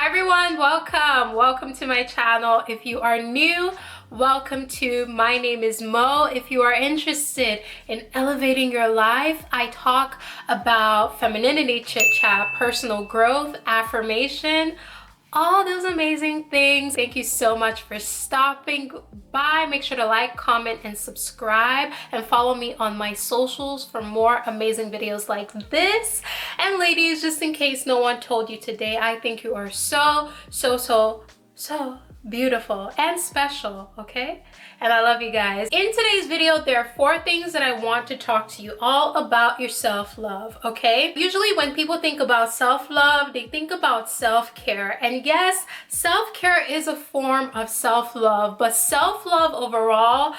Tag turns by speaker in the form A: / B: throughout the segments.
A: Hi everyone, welcome to my channel. If you are new, welcome to My Name is Mo. If you are interested in elevating your life, I talk about femininity, chit chat, personal growth, affirmation, all those amazing things. Thank you so much for stopping by. Make sure to like, comment, and subscribe, and follow me on my socials for more amazing videos like this. And ladies, just in case no one told you today, I think you are so beautiful and special, okay? And I love you guys. In today's video, there are 4 things that I want to talk to you all about your self-love, okay? Usually when people think about self-love, they think about self-care. And yes, self-care is a form of self-love, but self-love overall,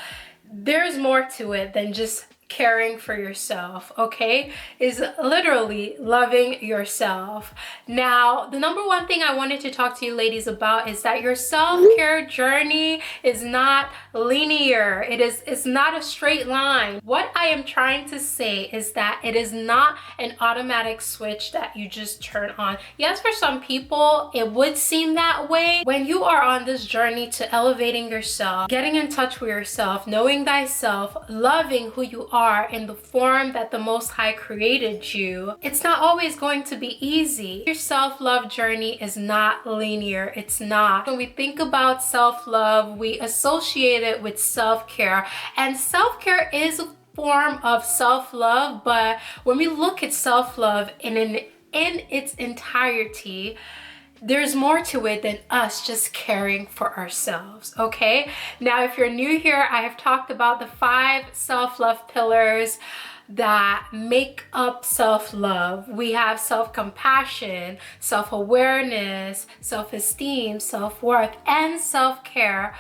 A: there's more to it than just caring for yourself, okay? Is literally loving yourself. Now, the number one thing I wanted to talk to you ladies about is that your self-care journey is not linear. It's not a straight line. What I am trying to say is that it is not an automatic switch that you just turn on. Yes, for some people, it would seem that way. When you are on this journey to elevating yourself, getting in touch with yourself, knowing thyself, loving who you are in the form that the Most High created you, it's not always going to be easy. Your self-love journey is not linear. It's not. When we think about self-love, we associate it with self-care, and self-care is a form of self-love, but when we look at self-love in its entirety, there's more to it than us just caring for ourselves, okay? Now, if you're new here, I have talked about the 5 self-love pillars that make up self-love. We have self-compassion, self-awareness, self-esteem, self-worth, and self-care,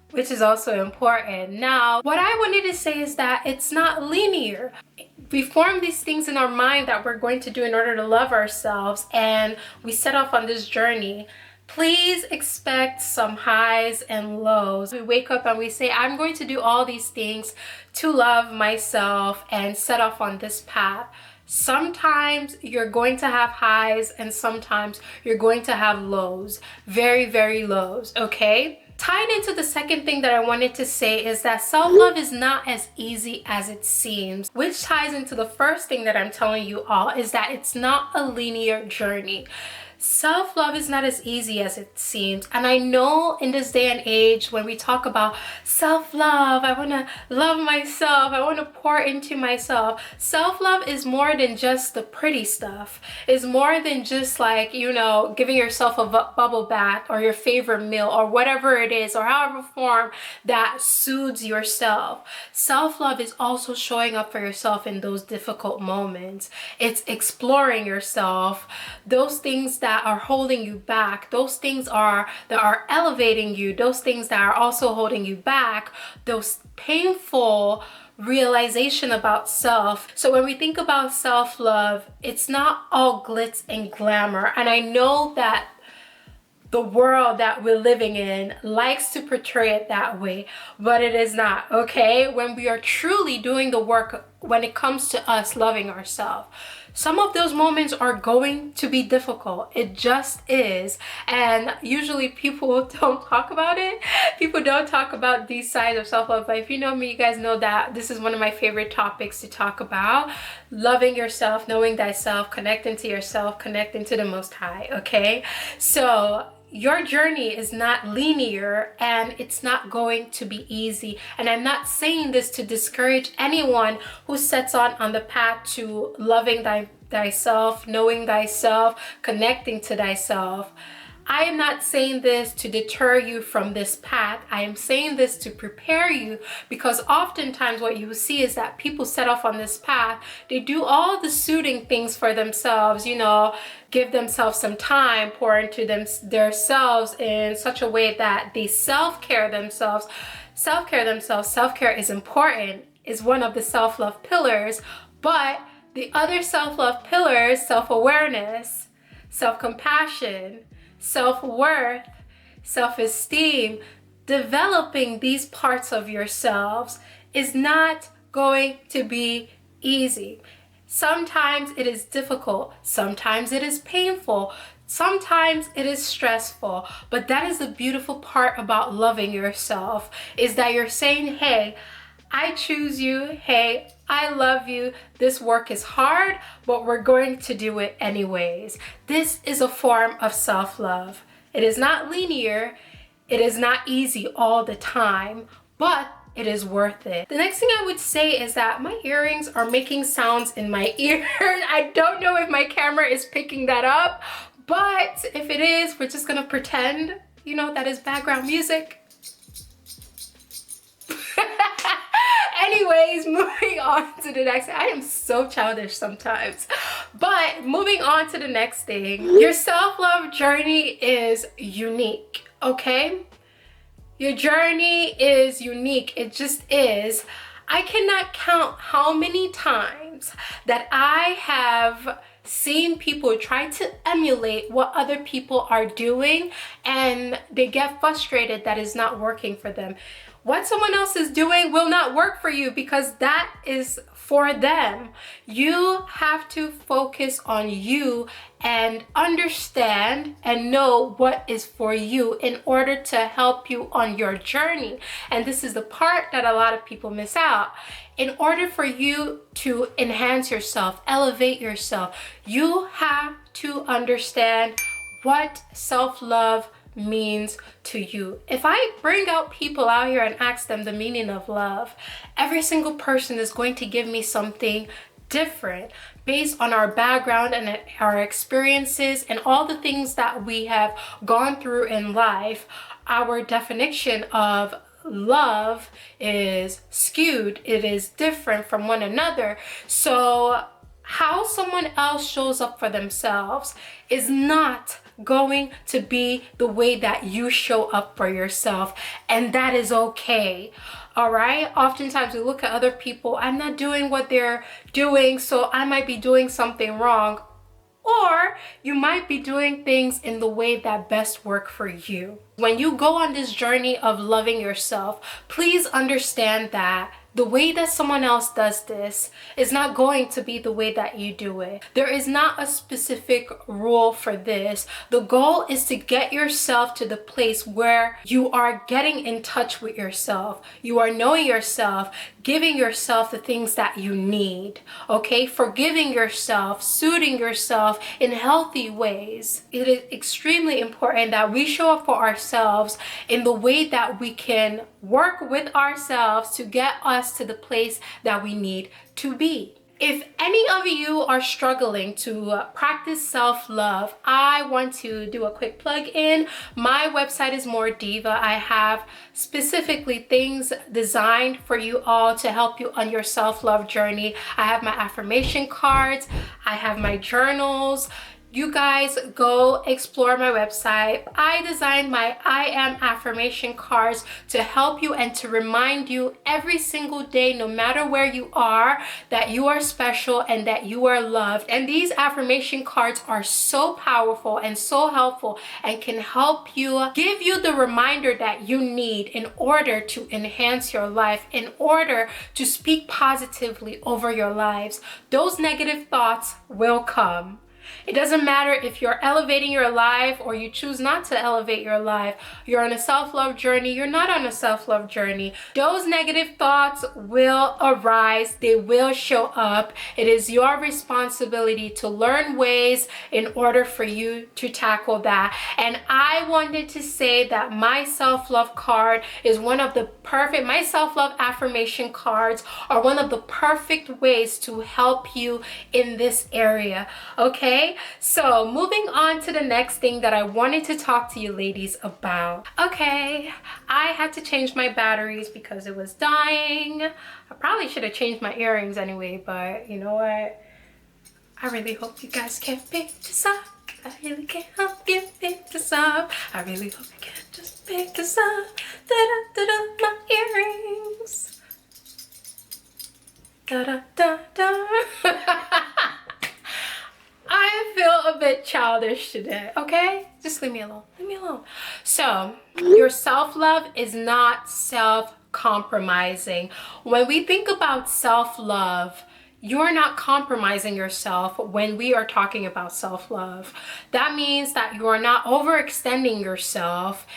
A: which is also important. Now, what I wanted to say is that it's not linear. We form these things in our mind that we're going to do in order to love ourselves, and we set off on this journey. Please expect some highs and lows. We wake up and we say, I'm going to do all these things to love myself and set off on this path. Sometimes you're going to have highs and sometimes you're going to have lows, very lows, okay? Tied into the second thing that I wanted to say is that self-love is not as easy as it seems, which ties into the first thing that I'm telling you all, is that it's not a linear journey. Self-love is not as easy as it seems. And I know in this day and age, when we talk about self-love, I want to love myself, I want to pour into myself. Self-love is more than just the pretty stuff. It's more than just like, you know, giving yourself a bubble bath or your favorite meal or whatever it is, or however form that soothes yourself. Self-love is also showing up for yourself in those difficult moments. It's exploring yourself, those things that are holding you back, those things that are elevating you, those things that are also holding you back, those painful realization about self. So when we think about self-love, it's not all glitz and glamour. And I know that the world that we're living in likes to portray it that way, but it is not, okay? When we are truly doing the work when it comes to us loving ourselves, some of those moments are going to be difficult. It just is. And usually people don't talk about it. People don't talk about these sides of self-love. But if you know me, you guys know that this is one of my favorite topics to talk about. Loving yourself, knowing thyself, connecting to yourself, connecting to the Most High, okay? So your journey is not linear and it's not going to be easy. And I'm not saying this to discourage anyone who sets on the path to loving thyself, knowing thyself, connecting to thyself. I am not saying this to deter you from this path. I am saying this to prepare you, because oftentimes what you will see is that people set off on this path. They do all the soothing things for themselves, you know, give themselves some time, pour into themselves in such a way that they self-care themselves. Self-care is important, is one of the self-love pillars, but the other self-love pillars, self-awareness, self-compassion, self-worth, self-esteem, developing these parts of yourselves is not going to be easy. Sometimes it is difficult, sometimes it is painful, Sometimes it is stressful, but that is the beautiful part about loving yourself, is that you're saying, hey, I choose you. Hey, I love you. This work is hard, but we're going to do it anyways. This is a form of self-love. It is not linear. It is not easy all the time, but it is worth it. The next thing I would say is that my earrings are making sounds in my ear. I don't know if my camera is picking that up, but if it is, we're just gonna pretend, you know, that is background music. Anyways, moving on to the next. I am so childish sometimes. But moving on to the next thing. Your self-love journey is unique, okay? Your journey is unique. It just is. I cannot count how many times that I have seen people try to emulate what other people are doing and they get frustrated that it's not working for them. What someone else is doing will not work for you because that is for them. You have to focus on you and understand and know what is for you in order to help you on your journey. And this is the part that a lot of people miss out. In order for you to enhance yourself, elevate yourself, you have to understand what self-love means to you. If I bring out people out here and ask them the meaning of love, every single person is going to give me something different based on our background and our experiences and all the things that we have gone through in life. Our definition of love is skewed. It is different from one another. So how someone else shows up for themselves is not going to be the way that you show up for yourself, and that is okay. All right, oftentimes we look at other people, I'm not doing what they're doing, so I might be doing something wrong. Or you might be doing things in the way that best work for you. When you go on this journey of loving yourself, please understand that the way that someone else does this is not going to be the way that you do it. There is not a specific rule for this. The goal is to get yourself to the place where you are getting in touch with yourself. You are knowing yourself, giving yourself the things that you need, okay? Forgiving yourself, soothing yourself in healthy ways. It is extremely important that we show up for ourselves in the way that we can work with ourselves to get us to the place that we need to be. If any of you are struggling to practice self-love, I want to do a quick plug in. My website is MAURDIVA. I have specifically things designed for you all to help you on your self-love journey. I have my affirmation cards. I have my journals. You guys go explore my website. I designed my I Am affirmation cards to help you and to remind you every single day, no matter where you are, that you are special and that you are loved. And these affirmation cards are so powerful and so helpful and can help you, give you the reminder that you need in order to enhance your life, in order to speak positively over your lives. Those negative thoughts will come. It doesn't matter if you're elevating your life or you choose not to elevate your life. You're on a self-love journey. You're not on a self-love journey. Those negative thoughts will arise. They will show up. It is your responsibility to learn ways in order for you to tackle that. And I wanted to say that my self-love card is one of the perfect, my self-love affirmation cards are one of the perfect ways to help you in this area. Okay? So moving on to the next thing that I wanted to talk to you ladies about. Okay, I had to change my batteries because it was dying. I probably should have changed my earrings anyway, but you know what? I really hope you guys can pick this up. I really can help you pick this up. I really hope you can just pick this up. Da-da-da-da, my earrings. Da-da-da-da. I feel a bit childish today, okay? Just leave me alone, leave me alone. So, your self-love is not self-compromising. When we think about self-love, you're not compromising yourself when we are talking about self-love. That means that you are not overextending yourself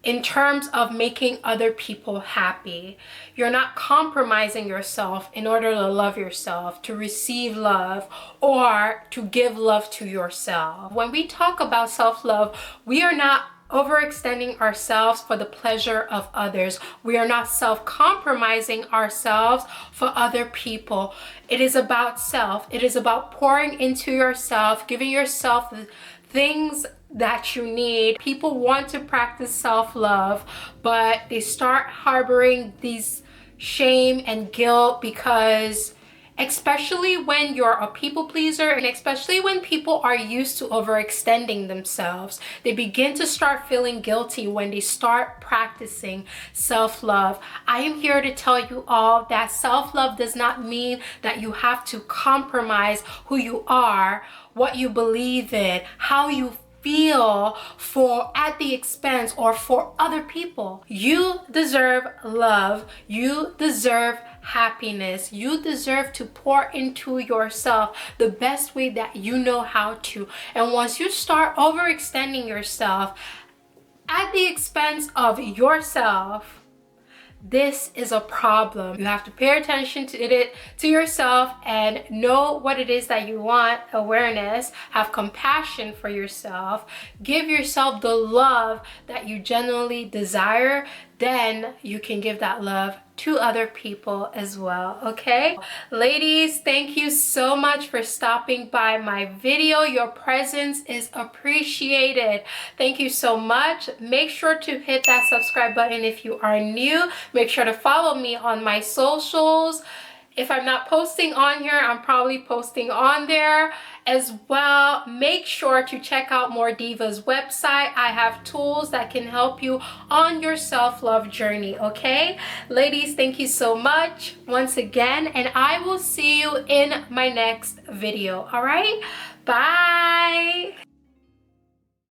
A: in terms of making other people happy. You're not compromising yourself in order to love yourself, to receive love, or to give love to yourself. When we talk about self-love, we are not overextending ourselves for the pleasure of others. We are not self-compromising ourselves for other people. It is about self. It is about pouring into yourself, giving yourself the things that you need. People want to practice self-love, but they start harboring these shame and guilt because, especially when you're a people pleaser, and especially when people are used to overextending themselves, they begin to start feeling guilty when they start practicing self-love. I am here to tell you all that self-love does not mean that you have to compromise who you are, what you believe in, how you feel for at the expense or for other people. You deserve love. You deserve happiness. You deserve to pour into yourself the best way that you know how to. And once you start overextending yourself at the expense of yourself, this is a problem. You have to pay attention to it, to yourself, and know what it is that you want. Awareness, have compassion for yourself, give yourself the love that you genuinely desire. Then you can give that love to other people as well, okay? Ladies, thank you so much for stopping by my video. Your presence is appreciated. Thank you so much. Make sure to hit that subscribe button if you are new. Make sure to follow me on my socials. If I'm not posting on here, I'm probably posting on there as well. Make sure to check out MAURDIVA's website. I have tools that can help you on your self-love journey, okay? Ladies, thank you so much once again, and I will see you in my next video, all right? Bye.